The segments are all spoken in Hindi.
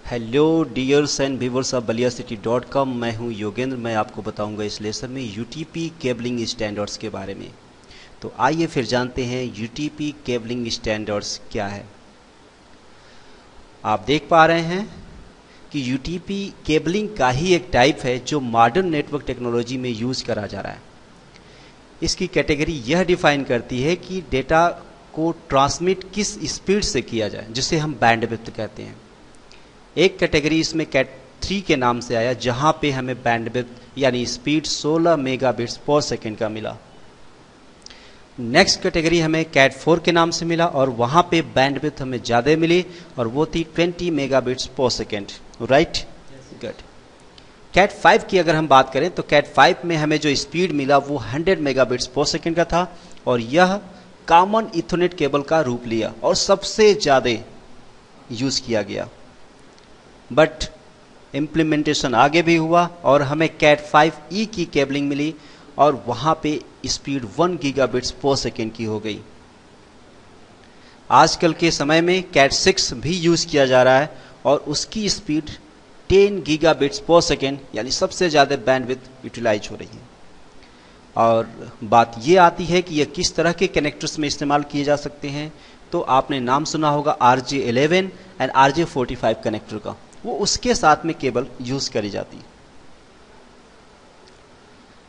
Hello dears and viewers of baliacity.com। मैं हूं योगेंद्र। मैं आपको बताऊंगा इस लेसन में यूटीपी केबलिंग स्टैंडर्ड्स के बारे में। तो आइए फिर जानते हैं यूटीपी केबलिंग स्टैंडर्ड्स क्या है। आप देख पा रहे हैं कि यूटीपी केबलिंग का ही एक टाइप है जो मॉडर्न नेटवर्क टेक्नोलॉजी में यूज करा जा रहा है। इसकी कैटेगरी यह डिफाइन करती है कि डेटा को ट्रांसमिट किस स्पीड से किया जाए, जिसे हम बैंडविड्थ कहते हैं। एक कैटेगरी इसमें कैट 3 के नाम से आया, जहां पे हमें बैंडविड्थ यानी स्पीड 16 मेगाबिट्स पर सेकेंड का मिला। नेक्स्ट कैटेगरी हमें कैट 4 के नाम से मिला और वहां पे बैंडविड्थ हमें ज़्यादा मिली और वो थी 20 मेगाबिट्स पर सेकेंड। Right, good. कैट 5 की अगर हम बात करें तो कैट 5 में हमें जो स्पीड मिला वो 100 मेगाबिट्स पर सेकेंड का था और यह कॉमन इथरनेट केबल का रूप लिया और सबसे ज़्यादा यूज़ किया गया। बट इम्प्लीमेंटेशन आगे भी हुआ और हमें कैट 5E की केबलिंग मिली और वहां पे स्पीड 1 गीगाबिट्स पर सेकेंड की हो गई। आजकल के समय में कैट 6 भी यूज़ किया जा रहा है और उसकी स्पीड 10 गीगाबिट्स पर सेकेंड यानी सबसे ज़्यादा बैंडविड्थ यूटिलाइज हो रही है। और बात ये आती है कि यह किस तरह के कनेक्टर्स में इस्तेमाल किए जा सकते हैं। तो आपने नाम सुना होगा RJ11 एंड RJ45 कनेक्टर का, वो उसके साथ में केबल यूज करी जाती।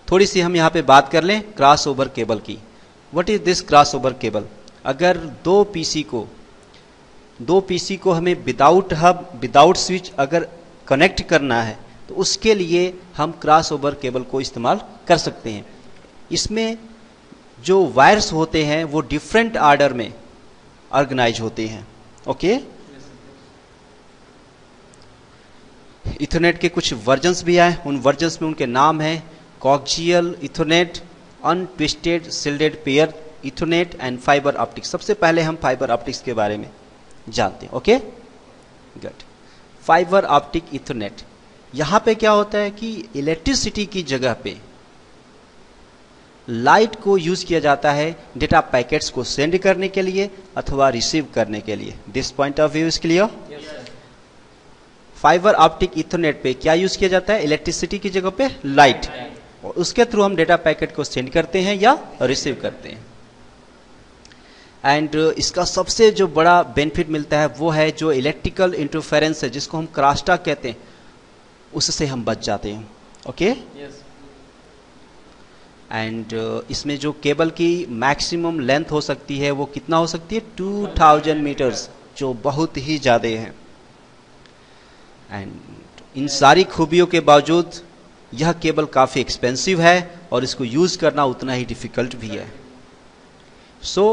थोड़ी सी हम यहाँ पे बात कर लें क्रॉस ओवर केबल की। What is this cross over cable? अगर दो पीसी को हमें विदाउट हब विदाउट स्विच अगर कनेक्ट करना है तो उसके लिए हम क्रॉस ओवर केबल को इस्तेमाल कर सकते हैं। इसमें जो वायर्स होते हैं वो डिफरेंट ऑर्डर में ऑर्गेनाइज होते हैं। ओके, इथरनेट के कुछ वर्जन्स भी आए, उन वर्जन्स में उनके नाम हैं coaxial ethernet, untwisted shielded pair ethernet and fibre optics. सबसे पहले हम फाइबर ऑप्टिक्स के बारे में जानते हैं। Okay, good. Fibre optic Ethernet, यहां पे क्या होता है कि इलेक्ट्रिसिटी की जगह पे लाइट को यूज किया जाता है डेटा पैकेट्स को सेंड करने के लिए अथवा रिसीव करने के लिए। This point of view is clear? Fibre optic Ethernet पे क्या यूज किया जाता है? इलेक्ट्रिसिटी की जगह पे लाइट, और उसके थ्रू हम डेटा पैकेट को सेंड करते हैं या रिसीव करते हैं। एंड इसका सबसे जो बड़ा बेनिफिट मिलता है वो है जो इलेक्ट्रिकल इंटरफेरेंस है, जिसको हम क्रॉसटॉक कहते हैं, उससे हम बच जाते हैं। ओके, एंड इसमें जो केबल की मैक्सिमम लेंथ हो सकती है वो कितना हो सकती है? 2000 मीटर्स, जो बहुत ही ज़्यादा है। एंड इन सारी खूबियों के बावजूद यह केबल काफ़ी एक्सपेंसिव है और इसको यूज़ करना उतना ही डिफ़िकल्ट भी है। सो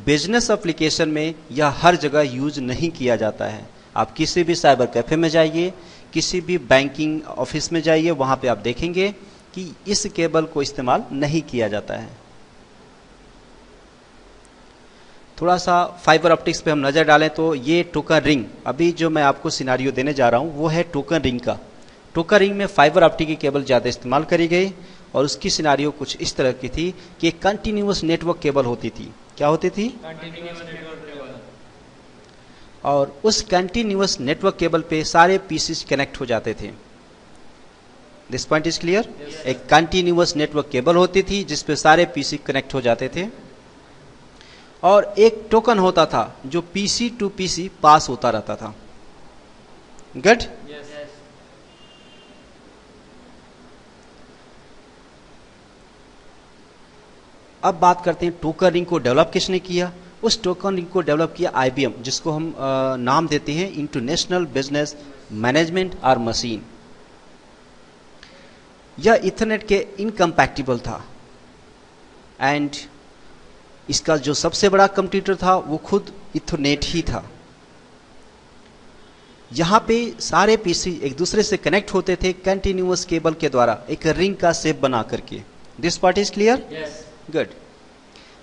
बिजनेस एप्लीकेशन में यह हर जगह यूज नहीं किया जाता है। आप किसी भी साइबर कैफे में जाइए, किसी भी बैंकिंग ऑफिस में जाइए, वहाँ पे आप देखेंगे कि इस केबल को इस्तेमाल नहीं किया जाता है। थोड़ा सा फाइबर ऑप्टिक्स पे हम नज़र डालें तो ये टोकन रिंग, अभी जो मैं आपको सिनारियो देने जा रहा हूँ वो है टोकन रिंग का। टोकन रिंग में फाइबर ऑप्टिक की केबल ज़्यादा इस्तेमाल करी गई और उसकी सिनारियो कुछ इस तरह की थी कि एक कंटिन्यूअस नेटवर्क केबल होती थी। क्या होती थी? Continuous network cable. और उस कंटिन्यूअस नेटवर्क केबल पे सारे पीसीज कनेक्ट हो जाते थे। This point is clear? एक कंटिन्यूअस नेटवर्क केबल होती थी जिसपे सारे पीसी कनेक्ट हो जाते थे और एक टोकन होता था जो पीसी टू पीसी पास होता रहता था। गुड? अब बात करते हैं टोकन रिंग को डेवलप किसने किया। उस टोकन रिंग को डेवलप किया IBM, जिसको हम नाम देते हैं इंटरनेशनल बिजनेस मैनेजमेंट और मशीन। यह इथरनेट के इनकम्पैटिबल था एंड इसका जो सबसे बड़ा कंप्यूटर था वो खुद इथरनेट ही था। यहां पे सारे पीसी एक दूसरे से कनेक्ट होते थे कंटिन्यूअस केबल के द्वारा, एक रिंग का शेप बना करके। This part is clear? Good.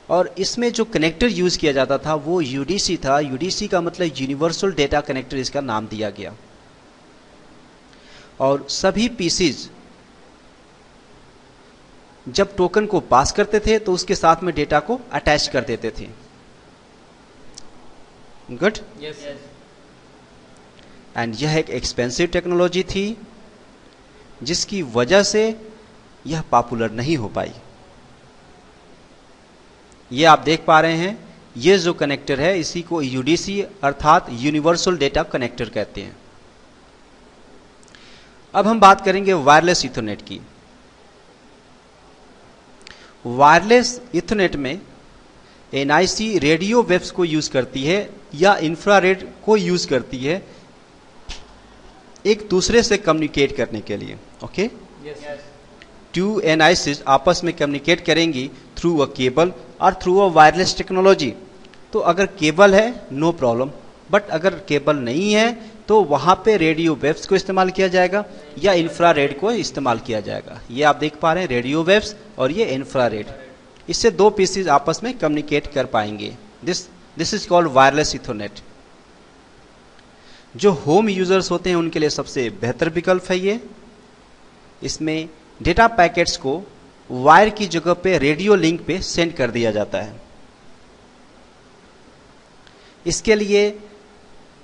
और इसमें जो कनेक्टर यूज किया जाता था वो UDC था। UDC का मतलब यूनिवर्सल डेटा कनेक्टर, इसका नाम दिया गया। और सभी पीसीज जब टोकन को पास करते थे तो उसके साथ में डेटा को अटैच कर देते थे। गुड? एंड यह एक एक्सपेंसिव टेक्नोलॉजी थी जिसकी वजह से यह पॉपुलर नहीं हो पाई। ये आप देख पा रहे हैं, ये जो कनेक्टर है इसी को यूडीसी अर्थात यूनिवर्सल डेटा कनेक्टर कहते हैं। अब हम बात करेंगे वायरलेस ईथरनेट की। वायरलेस ईथरनेट में एनआईसी रेडियो वेव्स को यूज करती है या इंफ्रारेड को यूज करती है एक दूसरे से कम्युनिकेट करने के लिए। ओके, टू एनआईसीज आपस में कम्युनिकेट करेंगी थ्रू अ केबल और थ्रू अ वायरलेस टेक्नोलॉजी। तो अगर केबल है नो प्रॉब्लम, बट अगर केबल नहीं है तो वहां पे रेडियो वेव्स को इस्तेमाल किया जाएगा या इंफ्रारेड को इस्तेमाल किया जाएगा। ये आप देख पा रहे हैं, रेडियो वेव्स और ये इंफ्रारेड, इससे दो पीसीज आपस में कम्युनिकेट कर पाएंगे। This is called wireless Ethernet. जो होम यूजर्स होते हैं उनके लिए सबसे बेहतर विकल्प है ये। इसमें डेटा पैकेट्स को वायर की जगह पे रेडियो लिंक पे सेंड कर दिया जाता है। इसके लिए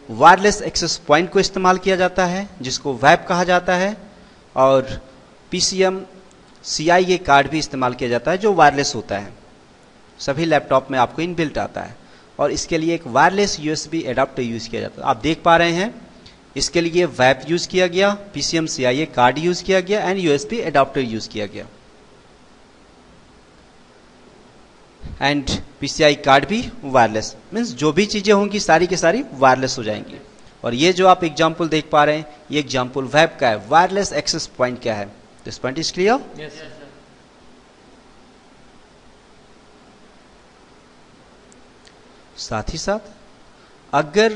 वायरलेस एक्सेस पॉइंट को इस्तेमाल किया जाता है जिसको वैप कहा जाता है, और पीसीएम CIA कार्ड भी इस्तेमाल किया जाता है जो वायरलेस होता है। सभी लैपटॉप में आपको इनबिल्ट आता है, और इसके लिए एक वायरलेस USB एडाप्टर यूज किया जाता है। आप देख पा रहे हैं, इसके लिए वैप यूज किया गया, पीसीएम CIA कार्ड यूज किया गया एंड USB एडाप्टर यूज किया गया, एंड PCI कार्ड भी वायरलेस। मीन्स जो भी चीजें होंगी सारी की सारी वायरलेस हो जाएंगी। और ये जो आप एग्जाम्पल देख पा रहे हैं, ये एग्जाम्पल वैप का है। वायरलेस एक्सेस पॉइंट क्या है? This point is clear? Yes, sir. साथ ही साथ अगर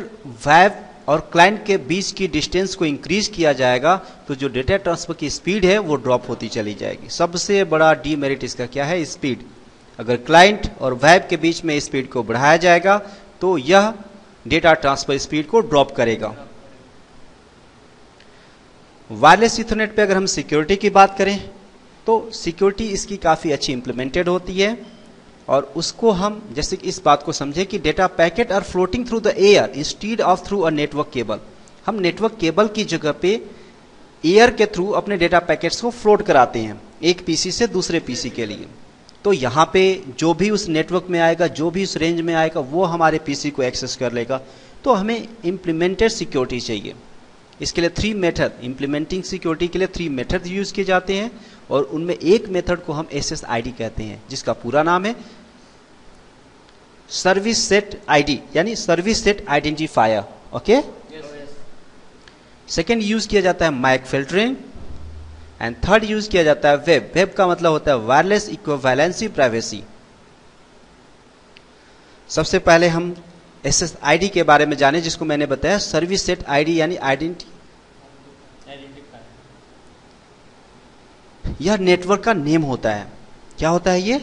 वैप और क्लाइंट के बीच की डिस्टेंस को इंक्रीज किया जाएगा तो जो डेटा ट्रांसफर की स्पीड है वो ड्रॉप होती चली जाएगी। सबसे बड़ा डीमेरिट इसका क्या है? स्पीड। अगर क्लाइंट और वेब के बीच में स्पीड को बढ़ाया जाएगा तो यह डेटा ट्रांसफर स्पीड को ड्रॉप करेगा। वायरलेस ईथरनेट पे अगर हम सिक्योरिटी की बात करें तो सिक्योरिटी इसकी काफ़ी अच्छी इंप्लीमेंटेड होती है, और उसको हम जैसे कि इस बात को समझें कि data packet are floating through the air instead of through a network cable. हम नेटवर्क केबल की जगह पे एयर के थ्रू अपने डेटा पैकेट्स को फ्लोट कराते हैं एक पीसी से दूसरे पीसी के लिए। तो यहाँ पे जो भी उस नेटवर्क में आएगा, जो भी उस रेंज में आएगा, वो हमारे पीसी को एक्सेस कर लेगा। तो हमें इम्प्लीमेंटेड सिक्योरिटी चाहिए। इसके लिए 3 मेथड, इम्प्लीमेंटिंग सिक्योरिटी के लिए 3 मेथड यूज किए जाते हैं, और उनमें एक मेथड को हम SSID कहते हैं जिसका पूरा नाम है सर्विस सेट ID, यानी service set identifier. Okay, second use किया जाता है MAC filtering, and third use किया जाता है वेब। वेब का मतलब होता है वायरलेस इक्विवेलेंसी प्राइवेसी। सबसे पहले हम SSID के बारे में जाने, जिसको मैंने बताया सर्विस सेट ID यानी आइडेंटिफायर। यह नेटवर्क का नेम होता है। क्या होता है? ये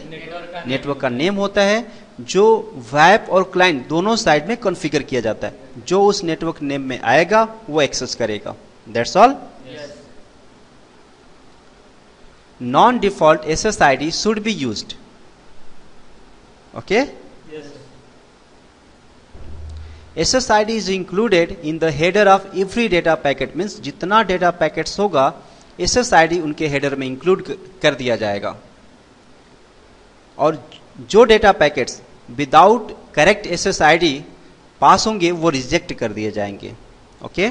नेटवर्क का नेम होता है जो वैप और क्लाइंट दोनों साइड में कॉन्फ़िगर किया जाता है। जो उस नेटवर्क नेम में आएगा वो एक्सेस करेगा। That's all. Non default SSID should be used. Okay, SSID is included in the header of every data packet. Means जितना डेटा पैकेट्स होगा SSID उनके हेडर में इंक्लूड कर दिया जाएगा, और जो data packets without correct SSID पास होंगे वो रिजेक्ट कर दिए जाएंगे। ओके,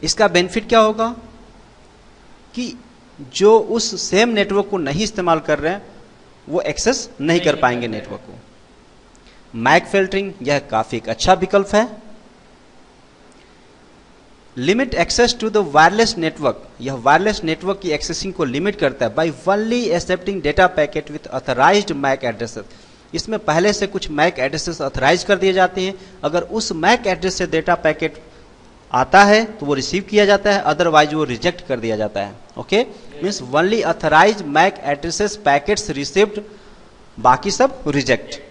इसका बेनिफिट क्या होगा कि जो उस सेम नेटवर्क को नहीं इस्तेमाल कर रहे हैं वो एक्सेस नहीं कर पाएंगे नेटवर्क को। मैक फिल्टरिंग यह काफी एक अच्छा विकल्प है। Limit access to the wireless network, यह वायरलेस नेटवर्क की एक्सेसिंग को लिमिट करता है by only accepting data packet with authorised MAC addresses. इसमें पहले से कुछ मैक एड्रेसेस ऑथराइज कर दिए जाते हैं। अगर उस मैक एड्रेस से डेटा पैकेट आता है तो वो रिसीव किया जाता है, अदरवाइज वो रिजेक्ट कर दिया जाता है। Okay, means only authorise MAC addresses packets received, बाकी सब reject.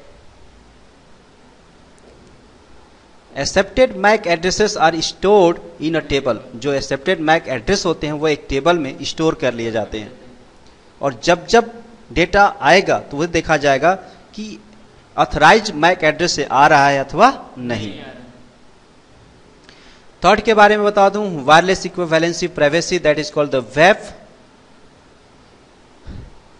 Accepted MAC addresses are stored in a table. जो एक्सेप्टेड मैक एड्रेस होते हैं वो एक टेबल में स्टोर कर लिए जाते हैं, और जब जब डेटा आएगा तो वो देखा जाएगा कि ऑथराइज मैक एड्रेस से आ रहा है अथवा नहीं। थर्ड के बारे में बता दूं, wireless equivalency privacy, that is called the web.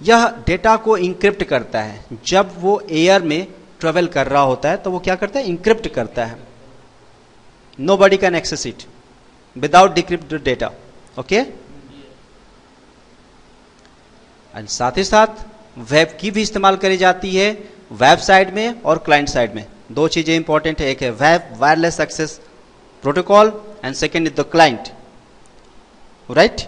यह डेटा को इंक्रिप्ट करता है। जब वो एयर में ट्रेवल कर रहा होता है तो वो क्या करता है, इंक्रिप्ट करता है। Nobody can access it without decrypted data, okay. And साथ ही साथ वेब की भी इस्तेमाल करी जाती है, वेब साइड में और क्लाइंट साइड में। दो चीजें इंपॉर्टेंट है, एक है web wireless access protocol and second is the client, right.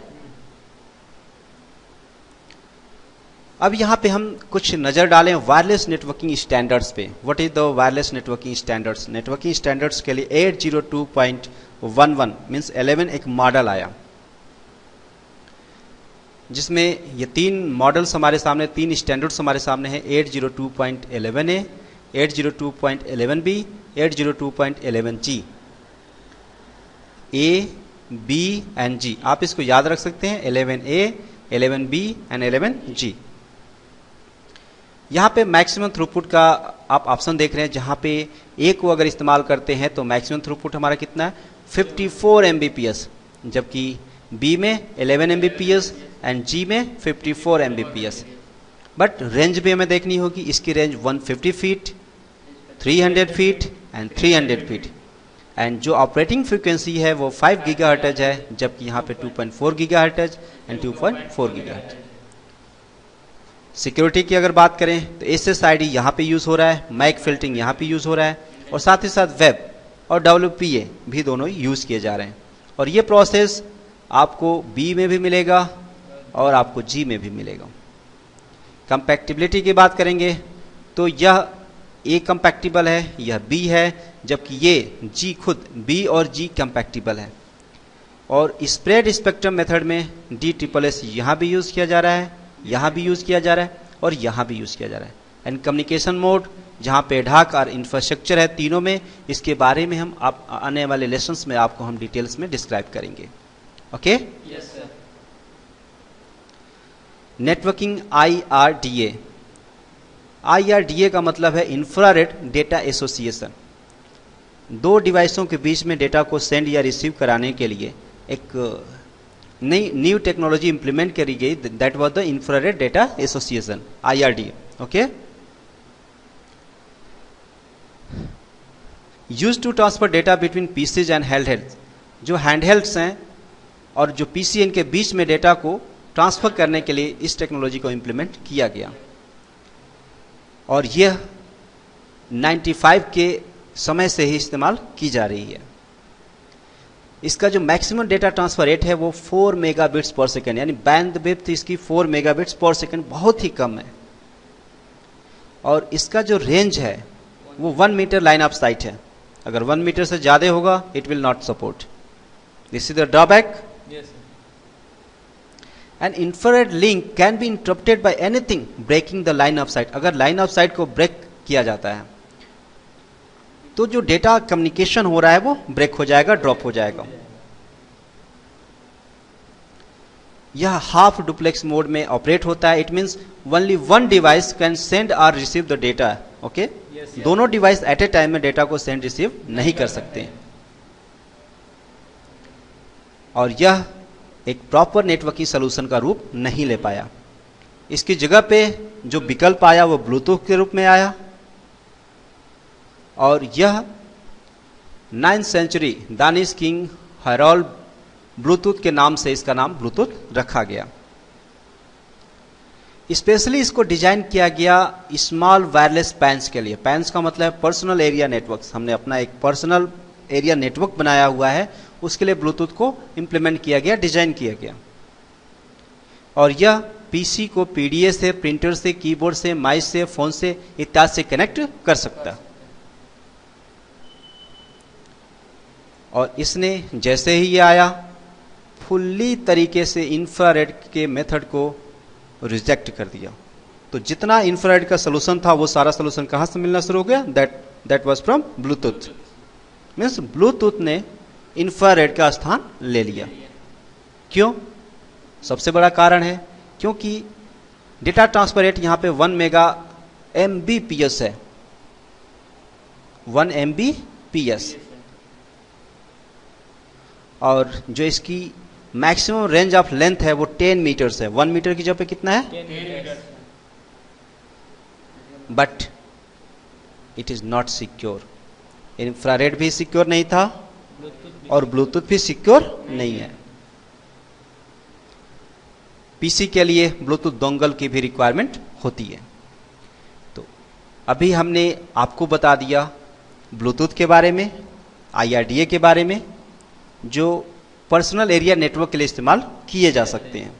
अब यहां पे हम कुछ नजर डालें वायरलेस नेटवर्किंग स्टैंडर्ड्स पे। What is the wireless networking standards? Networking standards के लिए 802.11 मींस 11 एक मॉडल आया, जिसमें ये तीन मॉडल्स हमारे सामने, तीन स्टैंडर्ड्स हमारे सामने हैं। 802.11a, 802.11b, 802.11g। A, B and जी, आप इसको याद रख सकते हैं, 11a, 11b एंड 11g। यहां पे मैक्सिमम थ्रूपुट का आप ऑप्शन देख रहे हैं, जहां पे ए को अगर इस्तेमाल करते हैं तो मैक्सिमम थ्रूपुट हमारा कितना है, 54 Mbps, जबकि बी में 11 Mbps एंड जी में 54 Mbps। बट रेंज भी हमें देखनी होगी, इसकी range 150 feet, 300 feet and 300 feet. And जो ऑपरेटिंग फ्रीक्वेंसी है वो 5 गीगाहर्ट्ज है, जबकि यहाँ पे 2.4 गीगाहर्ट्ज एंड 2.4 गीगाहर्ट्ज। सिक्योरिटी की अगर बात करें तो SSID यहाँ पे यूज हो रहा है, मैक फिल्टरिंग यहाँ पे यूज हो रहा है, और साथ ही साथ वेब और WPA भी दोनों यूज किए जा रहे हैं। और ये प्रोसेस आपको B में भी मिलेगा और आपको G में भी मिलेगा। कंपैक्टिबिलिटी की बात करेंगे तो यह A कंपैक्टिबल है, यह B है, जबकि ये G खुद B और G कंपैक्टिबल है। और स्प्रेड स्पेक्ट्रम मेथड में DSSS यहाँ भी यूज किया जा रहा है, यहाँ भी यूज किया जा रहा है और यहाँ भी यूज किया जा रहा है। एंड कम्युनिकेशन मोड जहाँ पे ढाक और इंफ्रास्ट्रक्चर है, तीनों में, इसके बारे में हम आप आने वाले लेसन्स में आपको हम डिटेल्स में डिस्क्राइब करेंगे, okay. Yes sir. Networking IRDA, IRDA का मतलब है इंफ्रारेड डेटा एसोसिएशन। दो डिवाइसों के बीच में डेटा को सेंड या रिसीव कराने के लिए एक नई न्यू टेक्नोलॉजी इंप्लीमेंट करी गई, that was the infrared data association, IRDA, okay. Used to transfer data between PCs and handhelds. जो हैंडहेल्ड्स हैं और जो पीसी, इनके बीच में डेटा को ट्रांसफर करने के लिए इस टेक्नोलॉजी को इंप्लीमेंट किया गया। और यह 95 के समय से ही इस्तेमाल की जा रही है। इसका जो मैक्सिमम डेटा ट्रांसफर रेट है वो 4 मेगाबिट्स पर सेकंड, यानी बैंडविड्थ इसकी 4 मेगाबिट्स पर सेकंड, बहुत ही कम है। और इसका जो रेंज है वो 1 मीटर लाइन ऑफ साइट है। अगर 1 मीटर से ज्यादा होगा it will not support, this is the drawback. An infrared link can be interrupted by anything breaking the line of sight. अगर लाइन ऑफ साइट को ब्रेक किया जाता है तो जो डेटा कम्युनिकेशन हो रहा है वो ब्रेक हो जाएगा, ड्रॉप हो जाएगा। यह हाफ डुप्लेक्स मोड में ऑपरेट होता है। It means only one device can send और रिसीव द डेटा, ओके। दोनों डिवाइस एट ए टाइम में डेटा को सेंड रिसीव नहीं कर सकते। और यह एक प्रॉपर नेटवर्किंग सोल्यूशन का रूप नहीं ले पाया। इसकी जगह पे जो विकल्प आया वो ब्लूटूथ के रूप में आया, और यह 9th century Danish king Harold Bluetooth के नाम से इसका नाम ब्लूटूथ रखा गया। स्पेशली इसको डिजाइन किया गया स्मॉल वायरलेस पैन्स के लिए। पैन्स का मतलब है पर्सनल एरिया नेटवर्क। हमने अपना एक पर्सनल एरिया नेटवर्क बनाया हुआ है, उसके लिए ब्लूटूथ को इंप्लीमेंट किया गया, डिजाइन किया गया। और यह पीसी को पीडीए से, प्रिंटर से, कीबोर्ड से, माइस से, फोन से इत्यादि से कनेक्ट कर सकता है। और इसने जैसे ही ये आया फुल्ली तरीके से इंफ्रारेड के मेथड को रिजेक्ट कर दिया। तो जितना इंफ्रारेड का सोल्यूशन था वो सारा सोल्यूशन कहां से मिलना शुरू हो गया? That was from Bluetooth. Means Bluetooth ने इंफ्रारेड का स्थान ले लिया। क्यों? सबसे बड़ा कारण है क्योंकि डेटा ट्रांसफर रेट यहां पे 1 मेगा MBPS है, 1 MBPS। और जो इसकी मैक्सिमम रेंज ऑफ लेंथ है वो 10 मीटर्स है। 1 मीटर की जगह पे कितना है? 10 metre. But it is not secure. Infrared भी सिक्योर नहीं था और ब्लूटूथ भी सिक्योर नहीं है। पीसी के लिए ब्लूटूथ डोंगल की भी रिक्वायरमेंट होती है। तो अभी हमने आपको बता दिया ब्लूटूथ के बारे में, IRDA के बारे में, जो पर्सनल एरिया नेटवर्क के लिए इस्तेमाल किए जा सकते हैं।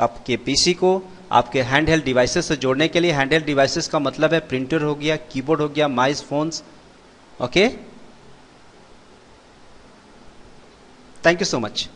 आपके पीसी को आपके हैंड हेल्ड डिवाइसेस से जोड़ने के लिए, हैंड हेल्ड डिवाइसेस का मतलब है प्रिंटर हो गया, कीबोर्ड हो गया, mouse, phones. Okay, thank you so much.